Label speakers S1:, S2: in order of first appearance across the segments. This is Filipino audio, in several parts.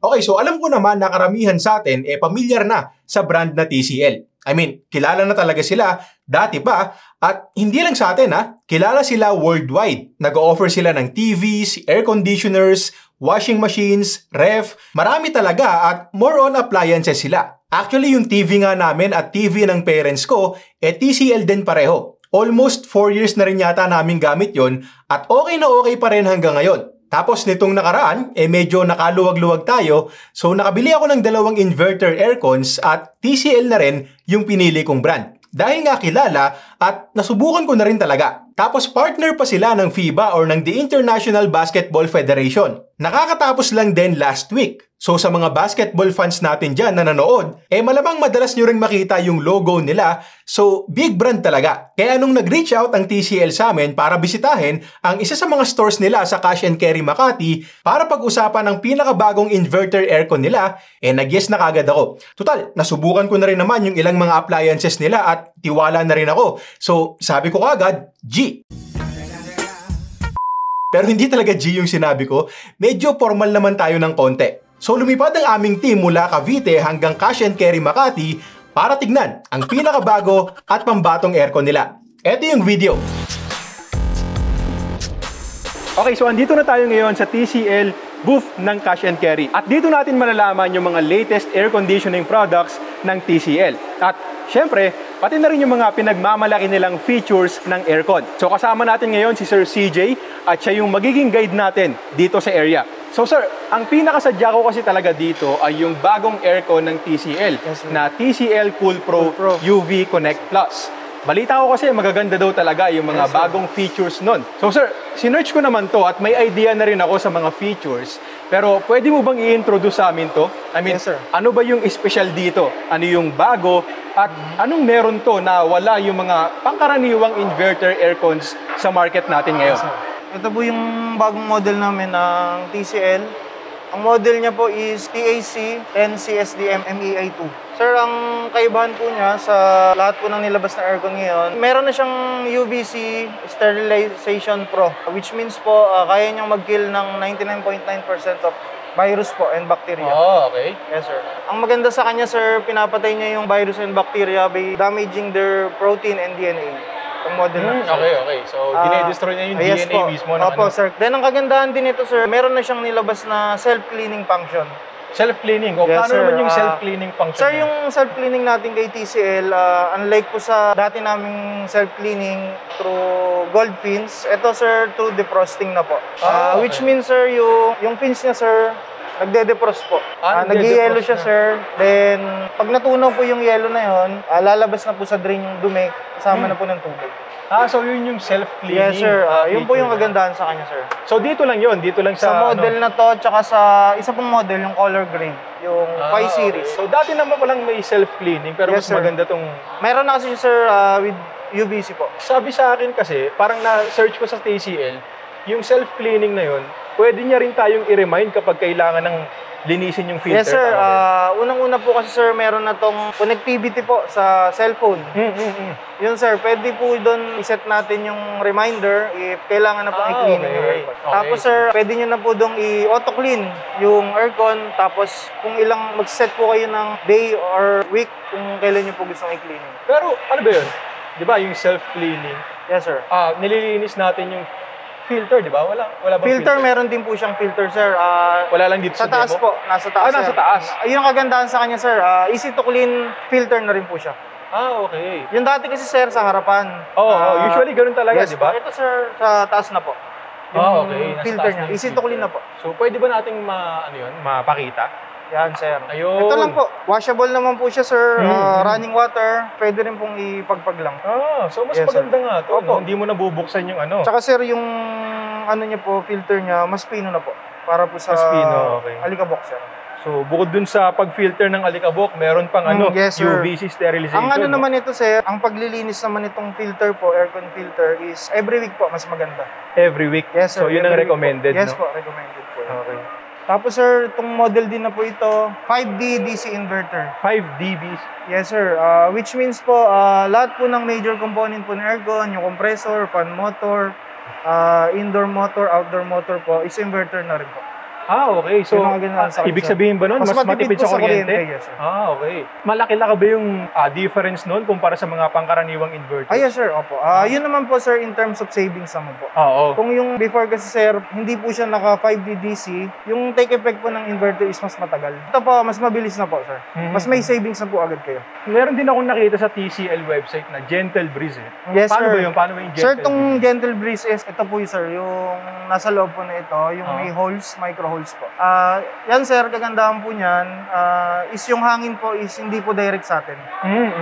S1: Okay, so alam ko naman na karamihan sa atin pamilyar na sa brand na TCL. I mean, kilala na talaga sila dati pa at hindi lang sa atin kilala sila worldwide. Nag-o-offer sila ng TVs, air conditioners, washing machines, ref, marami talaga at more on appliances sila. Actually, yung TV nga namin at TV ng parents ko, TCL din pareho. Almost 4 years na rin yata namin gamit yon at okay na okay pa rin hanggang ngayon. Tapos nitong nakaraan, medyo nakaluwag-luwag tayo, so nakabili ako ng 2 inverter aircons at TCL na rin yung pinili kong brand. Dahil nga kilala at nasubukan ko na rin talaga. Tapos partner pa sila ng FIBA or ng The International Basketball Federation. Nakakatapos lang din last week. So sa mga basketball fans natin dyan na nanood, malamang madalas nyo rin makita yung logo nila. So big brand talaga. Kaya nung nag-reach out ang TCL sa amin para bisitahin ang isa sa mga stores nila sa Cash and Carry Makati para pag-usapan ang pinakabagong inverter aircon nila, nag-yes na kagad ako. Total, nasubukan ko na rin naman yung ilang mga appliances nila at tiwala na rin ako. So sabi ko kagad, G. Pero hindi talaga G yung sinabi ko, medyo formal naman tayo ng konti. So lumipad ang aming team mula Cavite hanggang Cash and Carry Makati para tignan ang pinakabago at pambatong aircon nila. Ito yung video. Okay, so andito na tayo ngayon sa TCL booth ng Cash and Carry. At dito natin malalaman yung mga latest air conditioning products ng TCL. At syempre, pati na rin yung mga pinagmamalaki nilang features ng aircon. So kasama natin ngayon si Sir CJ at siya yung magiging guide natin dito sa area. So sir, ang pinakasadya ko kasi talaga dito ay yung bagong aircon ng TCL na TCL Cool Pro UV Connect Plus. Balita ko kasi magaganda daw talaga yung mga bagong features nun. So sir, sinearch ko naman to at may idea na rin ako sa mga features. Pero pwede mo bang i-introduce sa amin to? I mean, ano ba yung special dito? Ano yung bago? At anong meron to na wala yung mga pangkaraniwang inverter aircons sa market natin ngayon?
S2: Ito po yung bagong model namin ng TCL. Ang model niya po is TAC 10CSDM MEI2. Sir, ang kaibahan po niya sa lahat po ng nilabas na aircon ngayon, meron na siyang UVC Sterilization Pro, which means po kaya niyang mag-kill ng 99.9% of virus po and bacteria.
S1: Oh, okay.
S2: Yes, sir. Ang maganda sa kanya, sir, pinapatay niya yung virus and bacteria by damaging their protein and DNA. Ang model na po,
S1: okay. So, dinedestroy niya yung DNA mismo.
S2: Opo, sir. Then, ang kagandahan din ito, sir, meron na siyang nilabas na self-cleaning function.
S1: Self-cleaning? O, paano naman yung self-cleaning function?
S2: Sir, yung self-cleaning natin kay TCL, unlike po sa dati naming self-cleaning through gold fins, ito, sir, through defrosting na po. Which means, sir, yung fins niya, sir, nagde-defrost po. Nag-yellow siya, sir. Then, pag natunaw po yung yellow na yon, lalabas na po sa drain yung dumi, kasama na po ng tubig.
S1: So yun yung self-cleaning?
S2: Yes, sir. Yun po yung kagandahan sa kanya, sir.
S1: So dito lang yun? Dito lang sa
S2: model na to, tsaka sa isa pong model, yung color green, yung Pi series.
S1: So dati naman palang may self-cleaning, pero mas maganda tong...
S2: Meron na kasi, sir, with UVC po.
S1: Sabi sa akin kasi, parang na-search ko sa TCL, yung self-cleaning na yun, pwede niya rin tayong i-remind kapag kailangan ng linisin yung filter.
S2: Yes, sir. Unang-una po kasi, sir, meron na tong connectivity po sa cellphone. Yun, sir. Pwede po doon iset natin yung reminder if kailangan na pong i-clean yung aircon. Tapos, sir, pwede nyo na po doon i-auto-clean yung aircon. Tapos, kung mag-set po kayo ng day or week kung kailan nyo po gustong i-clean.
S1: Pero, ano ba yun? Di ba yung self-cleaning?
S2: Yes, sir.
S1: Nililinis natin yung filter, di ba? Wala bang
S2: filter? Meron din po siyang filter, sir.
S1: Wala lang dito
S2: sa taas
S1: demo?
S2: Po. Nasa taas.
S1: Nasa taas.
S2: Yung kagandahan sa kanya, sir, easy to clean filter na rin po siya.
S1: Okay.
S2: Yung dati kasi, sir, sa harapan.
S1: Usually ganun talaga,
S2: yes,
S1: di ba?
S2: Ito, sir, sa taas na po. Yung
S1: okay.
S2: filter niya. Easy to clean na po.
S1: So, pwede ba nating mapakita?
S2: Yan, sir.
S1: Ayun.
S2: Ito lang po. Washable naman po siya, sir. Running water. Pwede rin pong ipagpag lang.
S1: So mas maganda nga to. No? Hindi mo nabubuksan yung ano.
S2: Tsaka, sir, yung niya po, filter niya, mas pino na po. Para po sa alikabok, sir.
S1: So, bukod dun sa pag-filter ng alikabok, meron pang
S2: yes,
S1: UVC sterilization.
S2: Ang naman ito, sir, ang paglilinis naman itong filter po, aircon filter, is every week po, mas maganda.
S1: Every week?
S2: Yes, sir.
S1: So, yun ang recommended,
S2: Yes po, recommended po. Okay. Tapos, sir, itong model din na po ito, 5D DC inverter.
S1: 5D DC?
S2: Yes, sir. Which means po, lahat po ng major component po ng aircon, yung compressor, fan motor, indoor motor, outdoor motor po, is inverter na rin po.
S1: Okay. So,
S2: Yung mga ganyan sa
S1: ibig
S2: sir.
S1: sabihin ba nun, mas matipid sa
S2: po
S1: kuryente?
S2: Yes, sir.
S1: Okay. Malaki na ka ba yung difference nun kumpara sa mga pangkaraniwang inverters?
S2: Yes, sir. Opo. Yun naman po, sir, in terms of savings naman po.
S1: Oo.
S2: Kung yung before kasi, sir, hindi po siya naka 5D DC, yung take effect po ng inverter is mas matagal. Ito po, mas mabilis na po, sir. Mas may savings na po agad kayo.
S1: Meron din akong nakita sa TCL website na Gentle Breeze.
S2: Yes,
S1: Paano
S2: sir.
S1: ba yun? Paano ba yung Gentle
S2: Sir, tong
S1: Breeze?
S2: Gentle Breeze is, ito po yung, sir, yung nasa loob po na ito, yung may holes, micro holes po. Yan, sir, kagandahan po niyan, is yung hangin po is hindi po direct sa atin.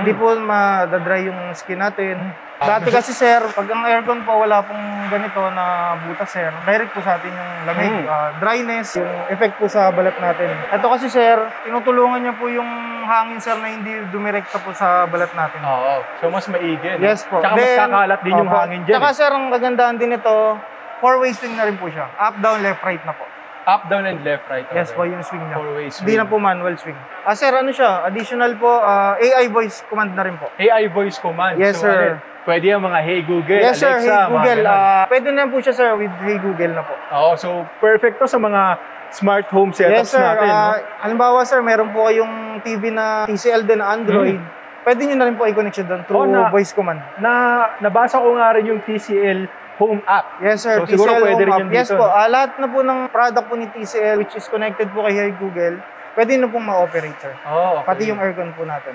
S2: Hindi po madadry yung skin natin. Dati kasi, sir, pag ang aircon po, wala pong ganito na butas, sir. Direct po sa atin yung lamig, dryness, yung effect po sa balat natin. Ito kasi, sir, tinutulungan niya po yung hangin, sir, na hindi dumirekta po sa balat natin.
S1: Oo. So, mas maigi.
S2: Yes po.
S1: Tsaka mas kakalat din yung hangin dyan.
S2: Tsaka, sir, ang kagandahan din ito, 4-way swing na rin po siya. Up, down, left, right na po.
S1: Up, down, and left, right.
S2: Yes po, yung swing niya.
S1: 4-way swing.
S2: Hindi na po manual swing. Sir, ano siya? Additional po, AI voice command na rin po.
S1: AI voice command.
S2: Yes,
S1: so,
S2: sir.
S1: Pwede yung mga Hey Google,
S2: Yes, sir.
S1: Alexa,
S2: Hey Google.
S1: mga ganun.
S2: Pwede na po siya, sir, with Hey Google na po.
S1: Oo, so perfect to sa mga smart home setups
S2: Yes, sir.
S1: natin. No?
S2: Halimbawa, sir, meron po kayong TV na TCL din na Android. Pwede nyo na rin po i-connect siya doon through voice command.
S1: Nabasa ko nga rin yung TCL Home app.
S2: Yes, sir.
S1: So, siguro
S2: TCL
S1: pwede
S2: Home
S1: rin
S2: app.
S1: yun
S2: Yes
S1: dito.
S2: po. Lahat na po ng product po ni TCL which is connected po kay Hey Google, pwede na pong ma-operate, sir.
S1: Oh, okay.
S2: Pati yung aircon po natin.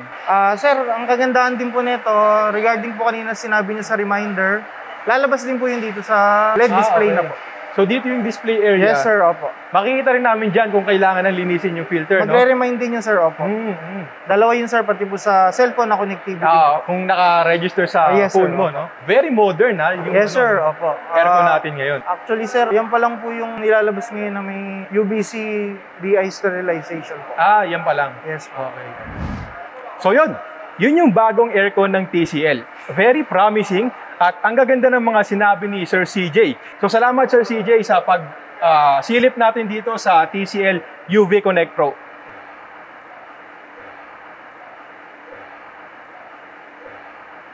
S2: Sir, ang kagandahan din po nito, regarding po kanina sinabi niyo sa reminder, lalabas din po yun dito sa LED display na po.
S1: So dito yung display area.
S2: Yes, sir. Opo.
S1: Makikita rin namin dyan kung kailangan ng linisin yung filter, no?
S2: Magre-remind din yun, sir. Opo. Dalawa yun, sir, pati po sa cellphone na connectivity.
S1: Kung naka-register sa
S2: Yes,
S1: phone
S2: sir.
S1: mo, no? Very modern, ha? Yung,
S2: Yes, sir. Opo.
S1: aircon natin ngayon.
S2: Actually, sir, yan pa lang po yung nilalabas ngayon na may UVC DI sterilization po.
S1: Yan pa lang.
S2: Yes po.
S1: Okay. So yun. Yun yung bagong aircon ng TCL. Very promising at ang gaganda ng mga sinabi ni Sir CJ. So salamat Sir CJ sa silip natin dito sa TCL UV Connect Pro.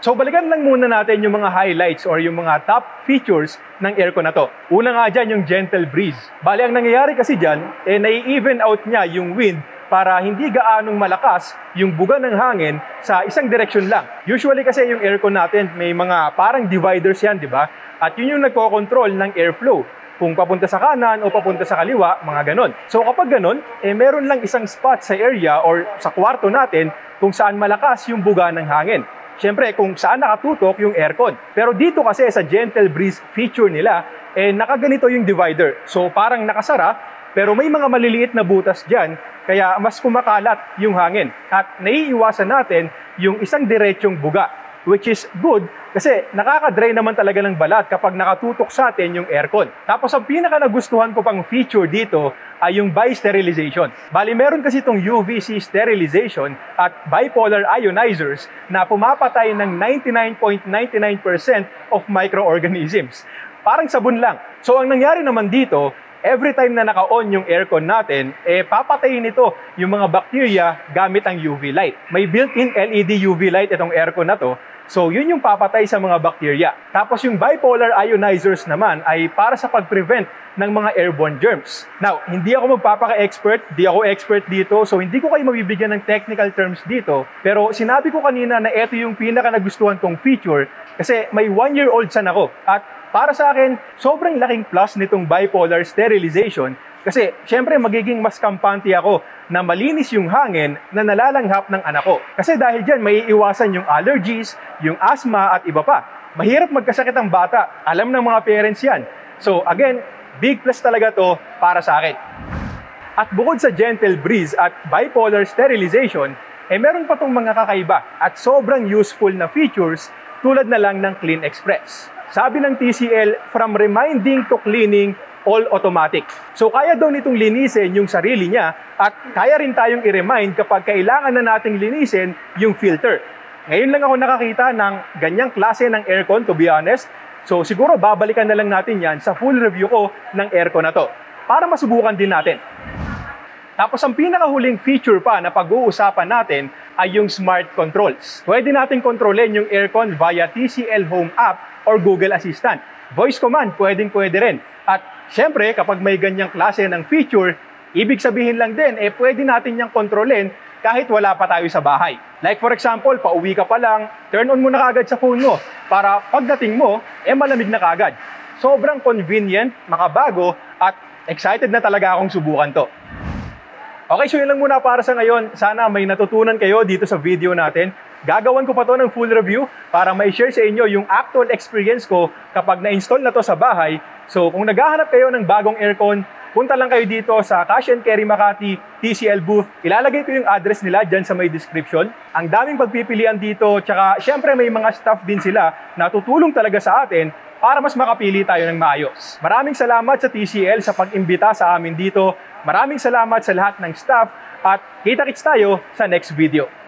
S1: So balikan lang muna natin yung mga highlights or yung mga top features ng aircon na to. Una nga dyan yung Gentle Breeze. Bali ang nangyayari kasi dyan, nai-even out niya yung wind para hindi gaanong malakas yung buga ng hangin sa isang direksyon lang. Usually kasi yung aircon natin may mga parang dividers yan, di ba? At yun yung nagko-control ng airflow. Kung papunta sa kanan o papunta sa kaliwa, mga ganon. So kapag ganon, meron lang isang spot sa area or sa kwarto natin kung saan malakas yung buga ng hangin. Siyempre, kung saan nakatutok yung aircon. Pero dito kasi sa Gentle Breeze feature nila, nakaganito yung divider. So parang nakasara, pero may mga maliliit na butas dyan, kaya mas kumakalat yung hangin. At naiiwasan natin yung isang diretsyong buga, which is good kasi nakaka-dry naman talaga ng balat kapag nakatutok sa atin yung aircon. Tapos ang pinaka nagustuhan ko pang feature dito ay yung bi-sterilization. Bali meron kasi itong UVC sterilization at bipolar ionizers na pumapatay ng 99.99% of microorganisms. Parang sabon lang. So ang nangyari naman dito, every time na naka-on yung aircon natin, papatayin nito yung mga bacteria gamit ang UV light. May built-in LED UV light itong aircon na to. So, yun yung papatay sa mga bacteria. Tapos yung bipolar ionizers naman ay para sa pag-prevent ng mga airborne germs. Now, hindi ako magpapaka-expert, di ako expert dito, so hindi ko kayo mabibigyan ng technical terms dito. Pero sinabi ko kanina na ito yung pinaka nagustuhan kong feature kasi may 1-year-old son ako. At para sa akin, sobrang laking plus nitong bipolar sterilization kasi syempre magiging mas kampante ako na malinis yung hangin na nalalanghap ng anak ko. Kasi dahil dyan, may iwasan yung allergies, yung asthma at iba pa. Mahirap magkasakit ang bata. Alam ng mga parents yan. So again, big plus talaga to para sa akin. At bukod sa Gentle Breeze at bipolar sterilization, meron pa tong mga kakaiba at sobrang useful na features tulad na lang ng Clean Express. Sabi ng TCL, from reminding to cleaning, all automatic. So kaya daw nitong linisin yung sarili niya at kaya rin tayong i-remind kapag kailangan na nating linisin yung filter. Ngayon lang ako nakakita ng ganyang klase ng aircon, to be honest. So siguro babalikan na lang natin yan sa full review ko ng aircon na to para masubukan din natin. Tapos ang pinakahuling feature pa na pag-uusapan natin ay yung smart controls. Pwede natin kontrolin yung aircon via TCL Home app or Google Assistant. Voice command, pwede rin. At Siyempre, kapag may ganyang klase ng feature, ibig sabihin lang din, pwede natin niyang kontrolin kahit wala pa tayo sa bahay. Like for example, pauwi ka pa lang, turn on mo na kagad sa phone mo para pagdating mo, malamig na kagad. Sobrang convenient, makabago, at excited na talaga akong subukan to. Okay, so yun lang muna para sa ngayon. Sana may natutunan kayo dito sa video natin. Gagawan ko pa to ng full review para ma-share sa inyo yung actual experience ko kapag na-install na to sa bahay. So kung naghahanap kayo ng bagong aircon, punta lang kayo dito sa Cash & Carry Makati TCL booth. Ilalagay ko yung address nila dyan sa may description. Ang daming pagpipilian dito, tsaka syempre may mga staff din sila na tutulong talaga sa atin para mas makapili tayo ng maayos. Maraming salamat sa TCL sa pag-imbita sa amin dito. Maraming salamat sa lahat ng staff at kita-kits tayo sa next video.